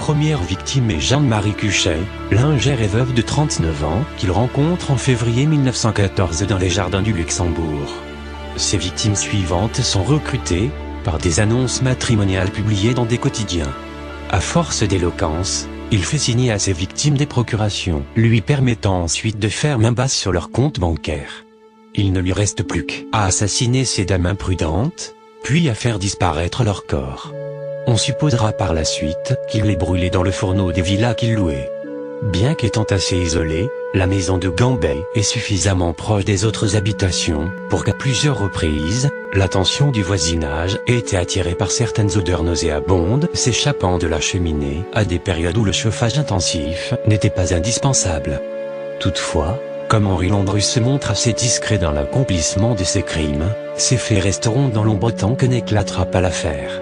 première victime est Jeanne-Marie Cuchet, lingère et veuve de 39 ans, qu'il rencontre en février 1914 dans les jardins du Luxembourg. Ses victimes suivantes sont recrutées, par des annonces matrimoniales publiées dans des quotidiens. À force d'éloquence, il fait signer à ses victimes des procurations, lui permettant ensuite de faire main basse sur leur compte bancaire. Il ne lui reste plus qu'à assassiner ces dames imprudentes, puis à faire disparaître leur corps. On supposera par la suite qu'il les brûlait dans le fourneau des villas qu'il louait. Bien qu'étant assez isolée, la maison de Gambay est suffisamment proche des autres habitations pour qu'à plusieurs reprises, l'attention du voisinage ait été attirée par certaines odeurs nauséabondes s'échappant de la cheminée à des périodes où le chauffage intensif n'était pas indispensable. Toutefois, comme Henri Landru se montre assez discret dans l'accomplissement de ses crimes, ces faits resteront dans l'ombre tant que n'éclatera pas l'affaire.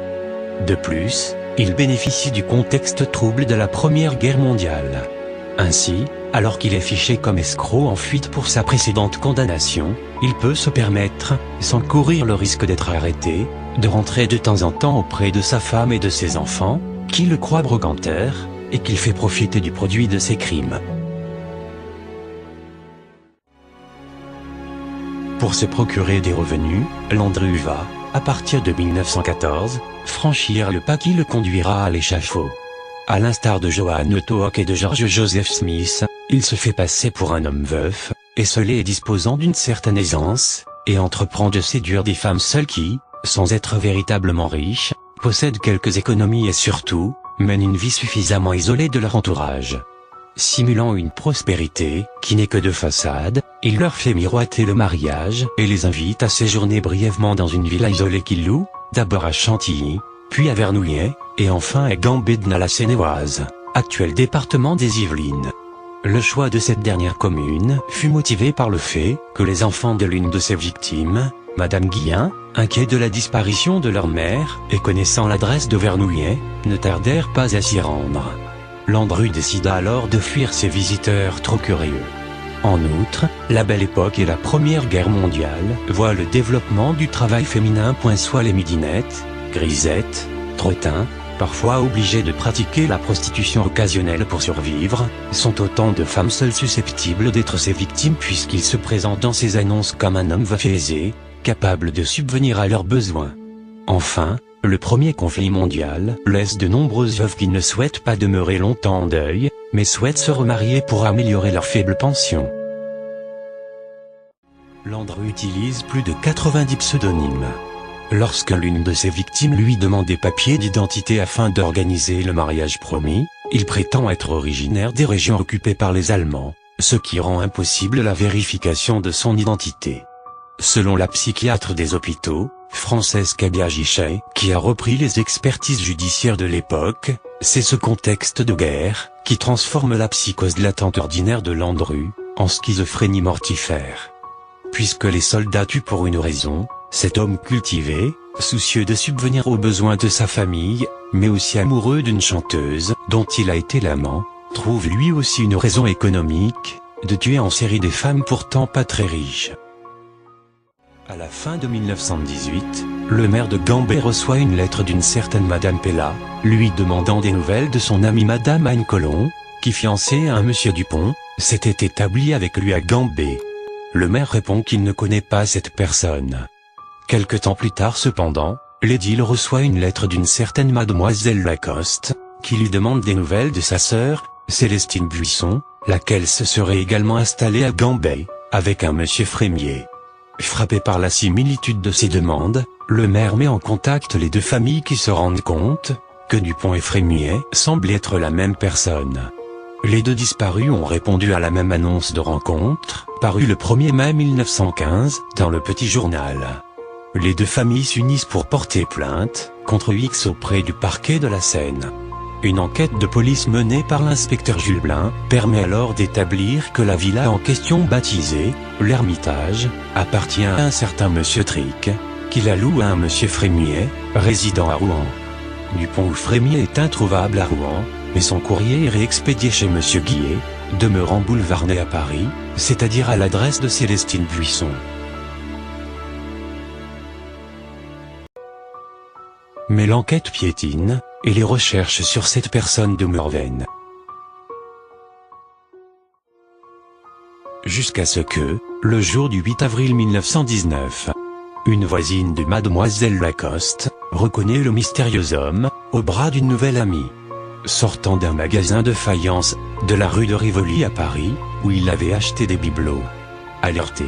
De plus, il bénéficie du contexte trouble de la Première Guerre mondiale. Ainsi, alors qu'il est fiché comme escroc en fuite pour sa précédente condamnation, il peut se permettre, sans courir le risque d'être arrêté, de rentrer de temps en temps auprès de sa femme et de ses enfants, qui le croient brocanteur, et qu'il fait profiter du produit de ses crimes. Pour se procurer des revenus, Landru va, à partir de 1914, franchir le pas qui le conduira à l'échafaud. À l'instar de Johann Otto Hock et de George Joseph Smith, il se fait passer pour un homme veuf, esseulé et disposant d'une certaine aisance, et entreprend de séduire des femmes seules qui, sans être véritablement riches, possèdent quelques économies et surtout, mènent une vie suffisamment isolée de leur entourage. Simulant une prospérité, qui n'est que de façade, il leur fait miroiter le mariage et les invite à séjourner brièvement dans une villa isolée qu'il loue, d'abord à Chantilly, puis à Vernouillet, et enfin à Gambetta-la-Sénéoise, actuel département des Yvelines. Le choix de cette dernière commune fut motivé par le fait que les enfants de l'une de ses victimes, Madame Guillain, inquiets de la disparition de leur mère et connaissant l'adresse de Vernouillet, ne tardèrent pas à s'y rendre. Landru décida alors de fuir ses visiteurs trop curieux. En outre, la Belle Époque et la Première Guerre mondiale voient le développement du travail féminin. Soit les midinettes, grisettes, trottins, parfois obligées de pratiquer la prostitution occasionnelle pour survivre, sont autant de femmes seules susceptibles d'être ses victimes puisqu'il se présente dans ses annonces comme un homme veuf et aisé, capable de subvenir à leurs besoins. Enfin, le premier conflit mondial laisse de nombreuses veuves qui ne souhaitent pas demeurer longtemps en deuil, mais souhaitent se remarier pour améliorer leur faible pension. Landru utilise plus de 90 pseudonymes. Lorsque l'une de ses victimes lui demande des papiers d'identité afin d'organiser le mariage promis, il prétend être originaire des régions occupées par les Allemands, ce qui rend impossible la vérification de son identité. Selon la psychiatre des hôpitaux, Française Cabia-Gichet, qui a repris les expertises judiciaires de l'époque, c'est ce contexte de guerre qui transforme la psychose latente ordinaire de Landru en schizophrénie mortifère. Puisque les soldats tuent pour une raison, cet homme cultivé, soucieux de subvenir aux besoins de sa famille, mais aussi amoureux d'une chanteuse dont il a été l'amant, trouve lui aussi une raison économique de tuer en série des femmes pourtant pas très riches. À la fin de 1918, le maire de Gambay reçoit une lettre d'une certaine Madame Pella, lui demandant des nouvelles de son amie Madame Anne Colomb, qui fiancée à un monsieur Dupont, s'était établie avec lui à Gambay. Le maire répond qu'il ne connaît pas cette personne. Quelque temps plus tard cependant, l'édile reçoit une lettre d'une certaine Mademoiselle Lacoste, qui lui demande des nouvelles de sa sœur, Célestine Buisson, laquelle se serait également installée à Gambay, avec un monsieur Frémier. Frappé par la similitude de ces demandes, le maire met en contact les deux familles qui se rendent compte que Dupont et Frémier semblent être la même personne. Les deux disparus ont répondu à la même annonce de rencontre, parue le 1er mai 1915 dans le Petit Journal. Les deux familles s'unissent pour porter plainte contre X auprès du parquet de la Seine. Une enquête de police menée par l'inspecteur Jules Blin permet alors d'établir que la villa en question baptisée l'Ermitage appartient à un certain monsieur Tric, qui la loue à un monsieur Frémier, résidant à Rouen. Dupont ou Frémier est introuvable à Rouen, mais son courrier est réexpédié chez monsieur Guillet, demeurant boulevard Ney à Paris, c'est-à-dire à l'adresse de Célestine Buisson. Mais l'enquête piétine, et les recherches sur cette personne demeurent vaines. Jusqu'à ce que, le jour du 8 avril 1919, une voisine de Mademoiselle Lacoste reconnaît le mystérieux homme, au bras d'une nouvelle amie. Sortant d'un magasin de faïence, de la rue de Rivoli à Paris, où il avait acheté des bibelots. Alerté,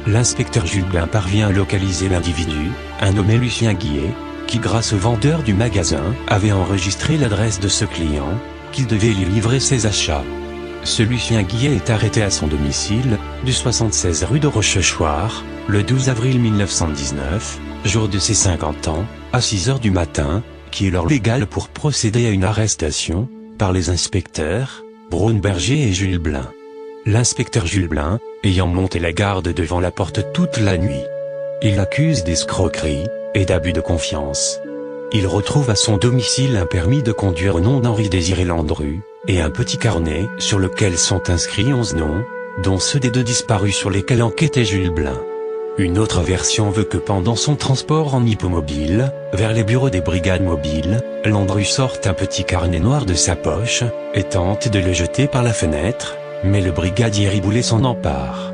l'inspecteur Jules Blin parvient à localiser l'individu, un nommé Lucien Guillet, qui grâce au vendeur du magasin, avait enregistré l'adresse de ce client, qu'il devait lui livrer ses achats. Ce Lucien Guillet est arrêté à son domicile, du 76 rue de Rochechouart, le 12 avril 1919, jour de ses 50 ans, à 6 heures du matin, qui est l'heure légale pour procéder à une arrestation, par les inspecteurs, Braunberger et Jules Blin. L'inspecteur Jules Blin, ayant monté la garde devant la porte toute la nuit. Il l'accuse d'escroquerie, et d'abus de confiance. Il retrouve à son domicile un permis de conduire au nom d'Henri-Désiré Landru, et un petit carnet sur lequel sont inscrits 11 noms, dont ceux des 2 disparus sur lesquels enquêtait Jules Blin. Une autre version veut que pendant son transport en hippomobile, vers les bureaux des brigades mobiles, Landru sorte un petit carnet noir de sa poche, et tente de le jeter par la fenêtre, mais le brigadier Riboulet s'en empare.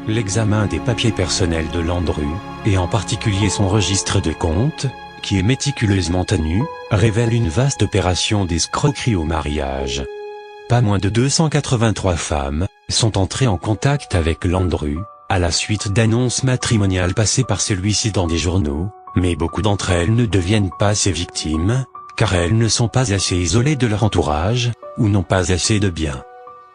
L'examen des papiers personnels de Landru, et en particulier son registre de compte, qui est méticuleusement tenu, révèle une vaste opération d'escroquerie au mariage. Pas moins de 283 femmes sont entrées en contact avec Landru, à la suite d'annonces matrimoniales passées par celui-ci dans des journaux, mais beaucoup d'entre elles ne deviennent pas ses victimes, car elles ne sont pas assez isolées de leur entourage, ou n'ont pas assez de biens.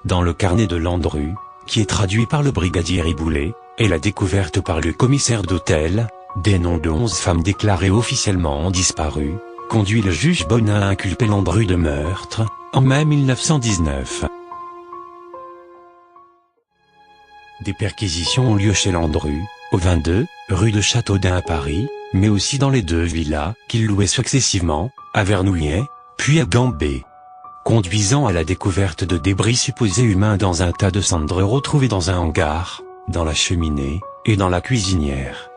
Dans le carnet de Landru, qui est traduit par le brigadier Riboulet, et la découverte par le commissaire d'hôtel, des noms de 11 femmes déclarées officiellement disparues, conduit le juge Bonin à inculper Landru de meurtre, en mai 1919. Des perquisitions ont lieu chez Landru, au 22, rue de Châteaudun à Paris, mais aussi dans les 2 villas qu'il louait successivement, à Vernouillet, puis à Gambé, conduisant à la découverte de débris supposés humains dans un tas de cendres retrouvés dans un hangar, dans la cheminée, et dans la cuisinière.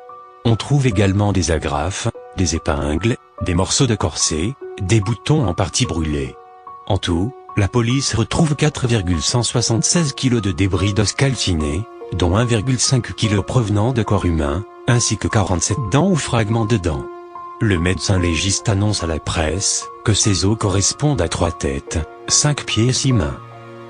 On trouve également des agrafes, des épingles, des morceaux de corset, des boutons en partie brûlés. En tout, la police retrouve 4,176 kg de débris d'os calcinés, dont 1,5 kg provenant de corps humains, ainsi que 47 dents ou fragments de dents. Le médecin légiste annonce à la presse que ces os correspondent à 3 têtes, 5 pieds et 6 mains.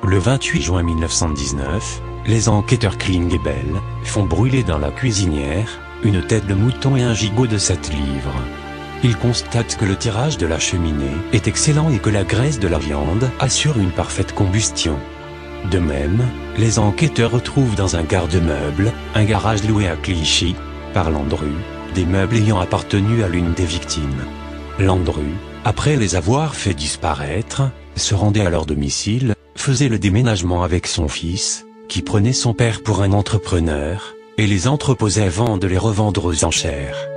Le 28 juin 1919, les enquêteurs Kling et Bell font brûler dans la cuisinière une tête de mouton et un gigot de 7 livres. Ils constatent que le tirage de la cheminée est excellent et que la graisse de la viande assure une parfaite combustion. De même, les enquêteurs retrouvent dans un garde-meuble, un garage loué à Clichy, par Landru, des meubles ayant appartenu à l'une des victimes. Landru, après les avoir fait disparaître, se rendait à leur domicile, faisait le déménagement avec son fils, qui prenait son père pour un entrepreneur, et les entreposait avant de les revendre aux enchères.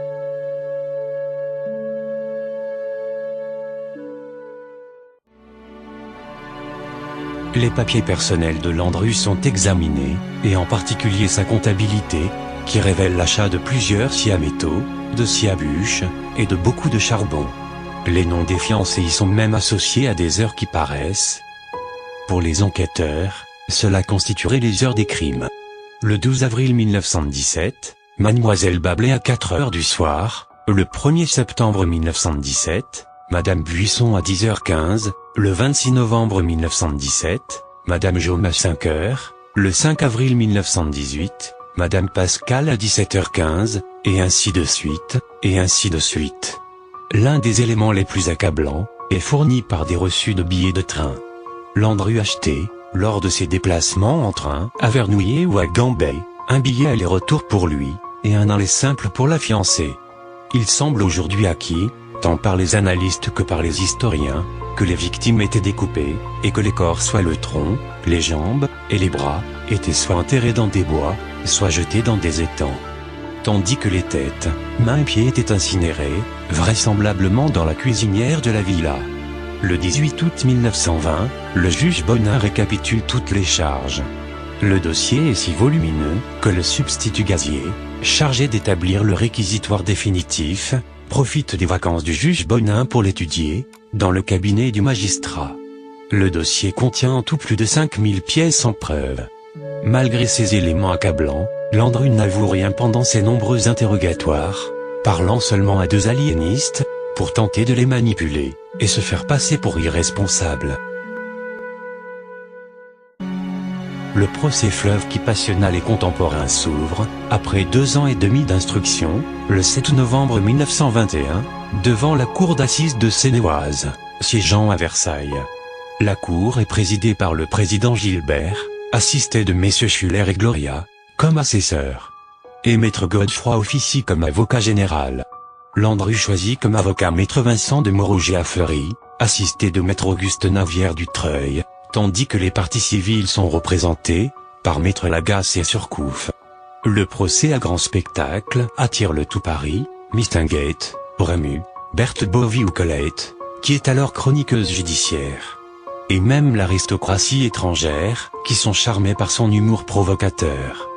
Les papiers personnels de Landru sont examinés, et en particulier sa comptabilité, qui révèle l'achat de plusieurs scies à métaux, de scies à bûches, et de beaucoup de charbon. Les noms des fiancés y sont même associés à des heures qui paraissent. Pour les enquêteurs, cela constituerait les heures des crimes. Le 12 avril 1917, Mademoiselle Bablé à 4 heures du soir, le 1er septembre 1917, Madame Buisson à 10h15, le 26 novembre 1917, Madame Jaume à 5 heures, le 5 avril 1918, Madame Pascal à 17h15, et ainsi de suite, et ainsi de suite. L'un des éléments les plus accablants est fourni par des reçus de billets de train. Landru achetait, lors de ses déplacements en train, à Vernouillet ou à Gambé, un billet aller-retour pour lui, et un aller simple pour la fiancée. Il semble aujourd'hui acquis, tant par les analystes que par les historiens, que les victimes étaient découpées, et que les corps, soit le tronc, les jambes, et les bras, étaient soit enterrés dans des bois, soit jetés dans des étangs. Tandis que les têtes, mains et pieds étaient incinérés, vraisemblablement dans la cuisinière de la villa. Le 18 août 1920, le juge Bonin récapitule toutes les charges. Le dossier est si volumineux, que le substitut Gazier, chargé d'établir le réquisitoire définitif, profite des vacances du juge Bonin pour l'étudier, dans le cabinet du magistrat. Le dossier contient en tout plus de 5000 pièces en preuve. Malgré ces éléments accablants, Landru n'avoue rien pendant ses nombreux interrogatoires, parlant seulement à 2 aliénistes, pour tenter de les manipuler, et se faire passer pour irresponsables. Le procès fleuve qui passionna les contemporains s'ouvre, après 2 ans et demi d'instruction, le 7 novembre 1921, devant la cour d'assises de Seine-et-Oise, siégeant à Versailles. La cour est présidée par le président Gilbert, assisté de messieurs Schuller et Gloria, comme assesseurs. Et maître Godefroy officie comme avocat général. Landru choisit comme avocat maître Vincent de Montrouge-et-Affleury, assisté de maître Auguste Navière du Treuil, tandis que les parties civiles sont représentées par maître Lagasse et Surcouf. Le procès à grand spectacle attire le tout Paris, Mistinguett, Rému, Berthe Bovy ou Colette, qui est alors chroniqueuse judiciaire. Et même l'aristocratie étrangère, qui sont charmés par son humour provocateur.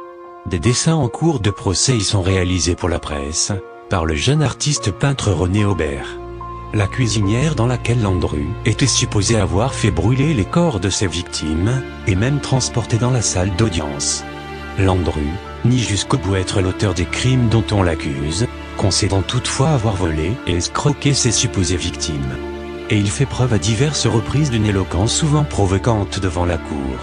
Des dessins en cours de procès y sont réalisés pour la presse, par le jeune artiste peintre René Aubert. La cuisinière dans laquelle Landru était supposé avoir fait brûler les corps de ses victimes, est même transportée dans la salle d'audience. Landru nie jusqu'au bout être l'auteur des crimes dont on l'accuse, concédant toutefois avoir volé et escroqué ses supposées victimes. Et il fait preuve à diverses reprises d'une éloquence souvent provocante devant la cour.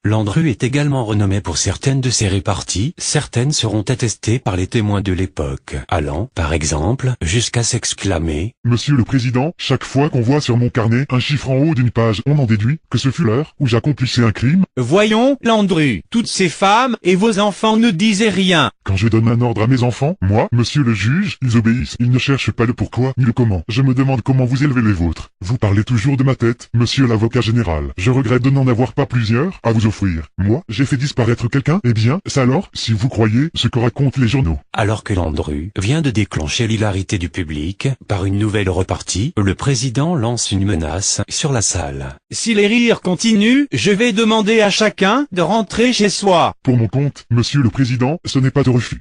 Landru est également renommé pour certaines de ses réparties, certaines seront attestées par les témoins de l'époque, allant, par exemple, jusqu'à s'exclamer « Monsieur le Président, chaque fois qu'on voit sur mon carnet un chiffre en haut d'une page, on en déduit que ce fut l'heure où j'accomplissais un crime. » Voyons, Landru, toutes ces femmes et vos enfants ne disaient rien. Quand je donne un ordre à mes enfants, moi, monsieur le juge, ils obéissent. Ils ne cherchent pas le pourquoi ni le comment. Je me demande comment vous élevez les vôtres. Vous parlez toujours de ma tête, monsieur l'avocat général. Je regrette de n'en avoir pas plusieurs à vous offrir. Moi, j'ai fait disparaître quelqu'un, eh bien, c'est alors, si vous croyez, ce que racontent les journaux. Alors que Landru vient de déclencher l'hilarité du public, par une nouvelle repartie, le président lance une menace sur la salle. Si les rires continuent, je vais demander à chacun de rentrer chez soi. Pour mon compte, monsieur le Président, ce n'est pas de refus.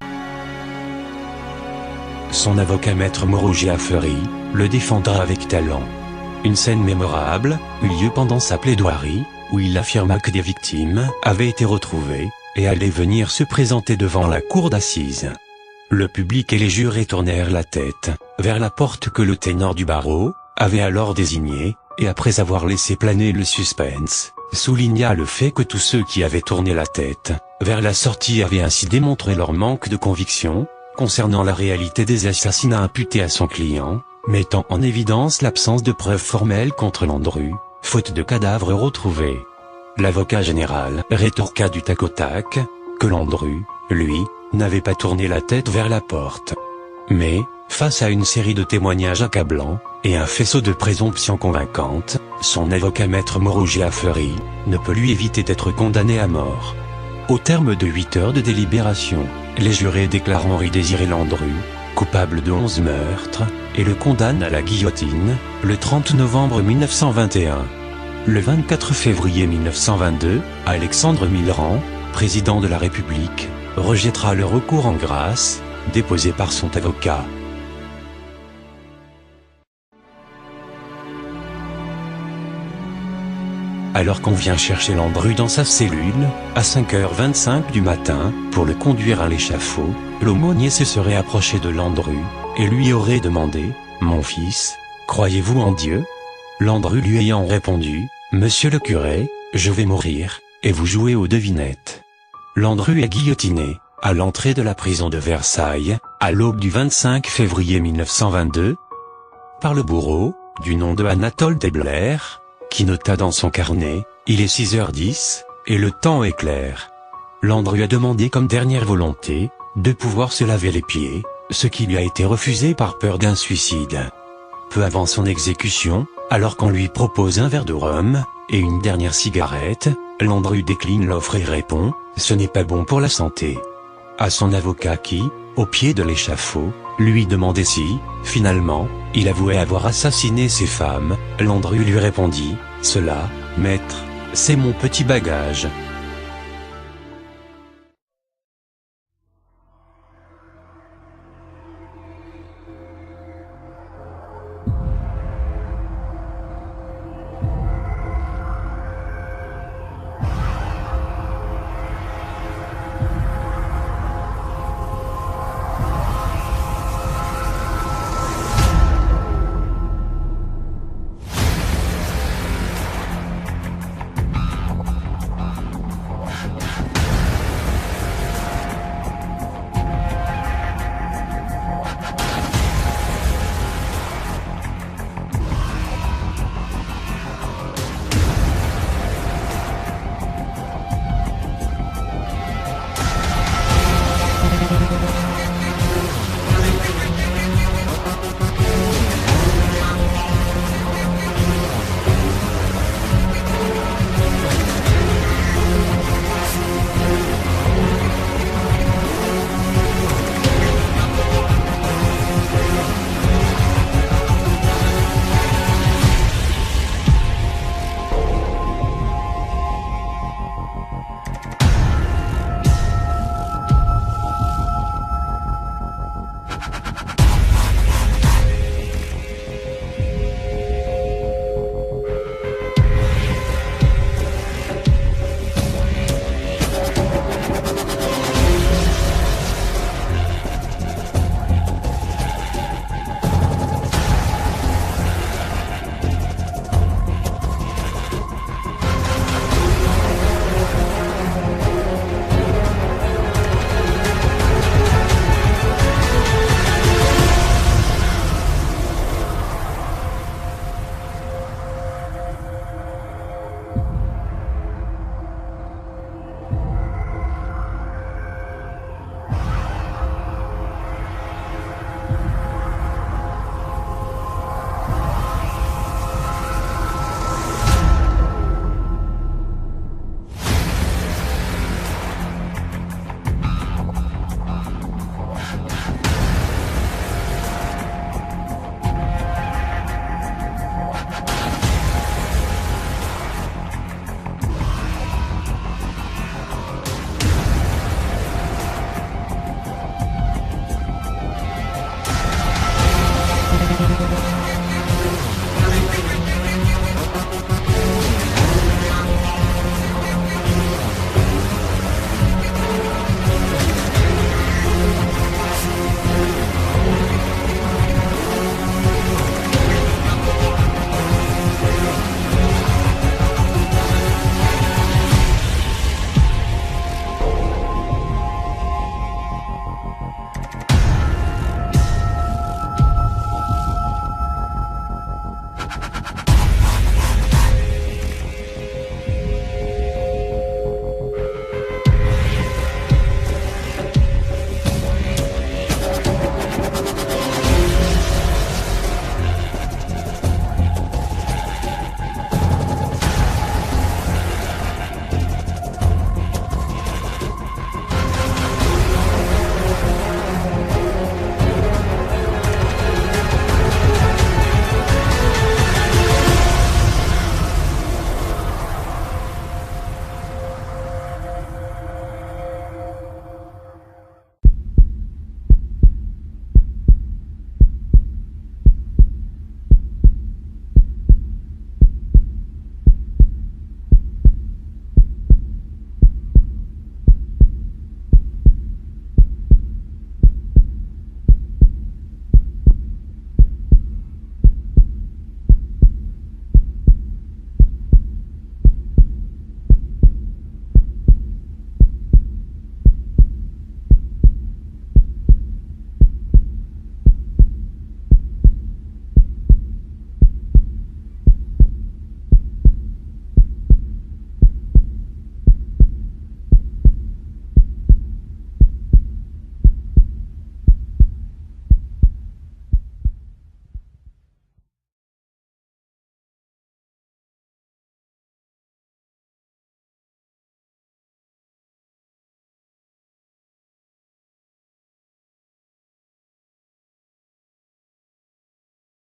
Son avocat maître Montrouge-et-Affleury le défendra avec talent. Une scène mémorable eut lieu pendant sa plaidoirie, où il affirma que des victimes avaient été retrouvées, et allaient venir se présenter devant la cour d'assises. Le public et les jurés tournèrent la tête vers la porte que le ténor du barreau avait alors désignée, et après avoir laissé planer le suspense, souligna le fait que tous ceux qui avaient tourné la tête vers la sortie avaient ainsi démontré leur manque de conviction concernant la réalité des assassinats imputés à son client, mettant en évidence l'absence de preuves formelles contre Landru, faute de cadavres retrouvés. L'avocat général rétorqua du tac au tac que Landru, lui, n'avait pas tourné la tête vers la porte. Mais, face à une série de témoignages accablants, et un faisceau de présomptions convaincantes, son avocat maître Montrouge-et-Affleury ne peut lui éviter d'être condamné à mort. Au terme de 8 heures de délibération, les jurés déclarent Henri-Désiré Landru coupable de 11 meurtres, et le condamnent à la guillotine, le 30 novembre 1921. Le 24 février 1922, Alexandre Millerand, président de la République, rejettera le recours en grâce, déposé par son avocat. Alors qu'on vient chercher Landru dans sa cellule, à 5h25 du matin, pour le conduire à l'échafaud, l'aumônier se serait approché de Landru, et lui aurait demandé « Mon fils, croyez-vous en Dieu ?» Landru lui ayant répondu « Monsieur le curé, je vais mourir, et vous jouez aux devinettes. » Landru est guillotiné, à l'entrée de la prison de Versailles, à l'aube du 25 février 1922, par le bourreau, du nom de Anatole Debler, qui nota dans son carnet « Il est 6h10, et le temps est clair ». Landru a demandé comme dernière volonté, de pouvoir se laver les pieds, ce qui lui a été refusé par peur d'un suicide. Peu avant son exécution, alors qu'on lui propose un verre de rhum, et une dernière cigarette, Landru décline l'offre et répond « Ce n'est pas bon pour la santé ». À son avocat qui, au pied de l'échafaud, lui demandait si, finalement, il avouait avoir assassiné ses femmes, Landru lui répondit « Cela, maître, c'est mon petit bagage ».